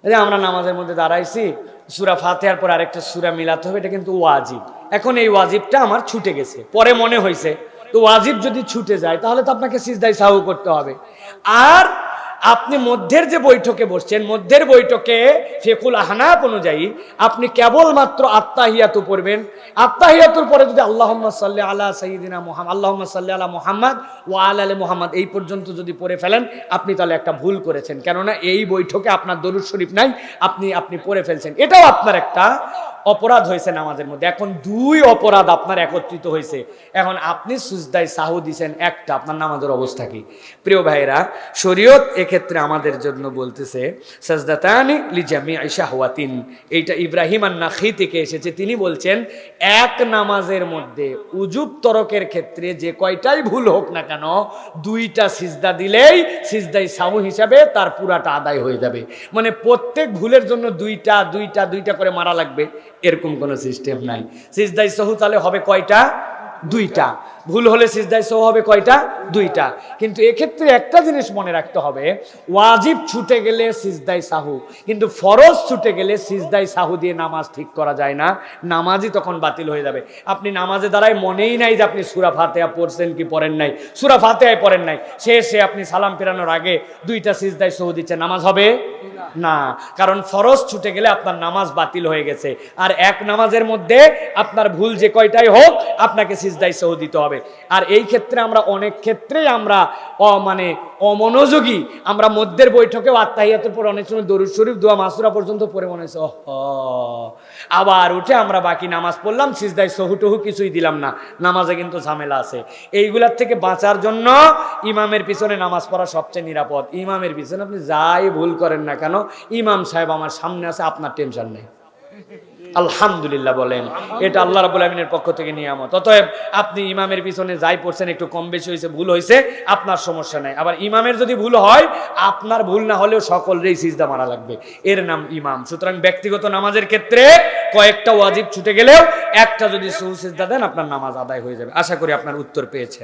এই যে আমরা নামাজের মধ্যে দাঁড়াইছি, সূরা ফাতিহার পর আরেকটা সূরা মিলাতে হবে, এটা কিন্তু ওয়াজিব। এখন এই ওয়াজিবটা আমার ছুটে গেছে, পরে মনে হয়েছে, তো ওয়াজিব যদি ছুটে যায় তাহলে তো আপনাকে সিজদায়ে সাহু করতে হবে। আর আপনি মধ্যের যে বৈঠকে বসছেন, মধ্যের বৈঠকে ফিকুল আহনাফ অনুযায়ী আপনি কেবলমাত্র আত্তাহিয়াতু পড়বেন। আত্তাহিয়াতুর পরে যদি আল্লাহুম্মা সাল্লি আলা সাইয়্যিদিনা মুহাম্মদ, আল্লাহুম্মা সাল্লি আলা মুহাম্মদ ওয়া আলা আলি মুহাম্মদ এই পর্যন্ত যদি পড়ে ফেলেন, আপনি তাহলে একটা ভুল করেছেন, কেননা এই বৈঠকে আপনার দরুদ শরীফ নাই, আপনি পড়ে ফেলছেন, এটাও আপনার একটা অপরাধ হয়েছে নামাজের মধ্যে। এখন দুই অপরাধ আপনার একত্রিত হয়েছে। এখন আপনি সিজদায়ে সাহু দিয়েছেন একটা, আপনার নামাজের অবস্থা কি? প্রিয় ভাইরা, শরীয়ত এক্ষেত্রে আমাদের জন্য বলতেছে সাজদাতানি লিজামিই শাহওয়াতিন। এইটা ইব্রাহিম আন-নাখী থেকে এসেছে। তিনি বলছেন এক নামাজের মধ্যে উজুব তরকের ক্ষেত্রে যে কয়টাই ভুল হোক না কেন, দুইটা সিজদা দিলেই সিজদায়ে সাহু হিসাবে তার পুরাটা আদায় হয়ে যাবে। মানে প্রত্যেক ভুলের জন্য দুইটা দুইটা দুইটা করে মারা লাগবে, এরকম কোন সিস্টেম নাই। সিজদায়ে সাহু তাহলে হবে কয়টা? দুইটা। ভুল হলে সিজদায়ে সাহু হবে কয়টা? দুইটা। কিন্তু এক্ষেত্রে একটা জিনিস মনে রাখতে হবে, ওয়াজিব ছুটে গেলে সিজদায়ে সাহু, কিন্তু ফরজ ছুটে গেলে সিজদায়ে সাহু দিয়ে নামাজ ঠিক করা যায় না, নামাজই তখন বাতিল হয়ে যাবে। আপনি নামাজে দাঁড়ায় মনেই নাই যে আপনি সূরা ফাতিহা পড়ছেন কি পড়েন নাই, সূরা ফাতিহাই পড়েন নাই, শেষে আপনি সালাম ফেরানোর আগে দুইটা সিজদায়ে সাহু দিচ্ছেন, নামাজ হবে না। কারণ ফরজ ছুটে গেলে আপনার নামাজ বাতিল হয়ে গেছে। আর এক নামাজের মধ্যে আপনার ভুল যে কয়টাই হোক, আপনাকে সিজদায়ে সাহু দিতে হবে। আর এই ক্ষেত্রে আমরা অনেক ক্ষেত্রেই আমরা অমনোযোগী। আমরা মধ্যের বৈঠকেও আত্তাহিয়াতুর পর অনেক সময় দরুদ শরীফ দোয়া মাসুরা পর্যন্ত পড়ে মনে হয়েছে আবার উঠে আমরা বাকি নামাজ পড়লাম, সিজদায়ে সাহু টহু কিছুই দিলাম না, নামাজে কিন্তু ঝামেলা আছে। এইগুলার থেকে বাঁচার জন্য ইমামের পিছনে নামাজ পড়া সবচেয়ে নিরাপদ। ইমামের পিছনে আপনি যাই ভুল করেন না কেন, ইমাম সাহেব আমার সামনে আছে, আপনার টেনশন নেই। আলহামদুলিল্লাহ বলেন, এটা আল্লাহ রাব্বুল আমিনের পক্ষ থেকে নিয়ামত। অতএব আপনি ইমামের পিছনে যাই পড়ছেন, একটু কম বেশি হয়েছে, ভুল হয়েছে, আপনার সমস্যা নাই। আবার ইমামের যদি ভুল হয়, আপনার ভুল না হলেও সকলেরই সিজদা মারা লাগবে, এর নাম ইমাম। সুতরাং ব্যক্তিগত নামাজের ক্ষেত্রে কয়েকটা ওয়াজিব ছুটে গেলেও একটা যদি সুজদা দেন, আপনার নামাজ আদায় হয়ে যাবে। আশা করি আপনার উত্তর পেয়েছেন।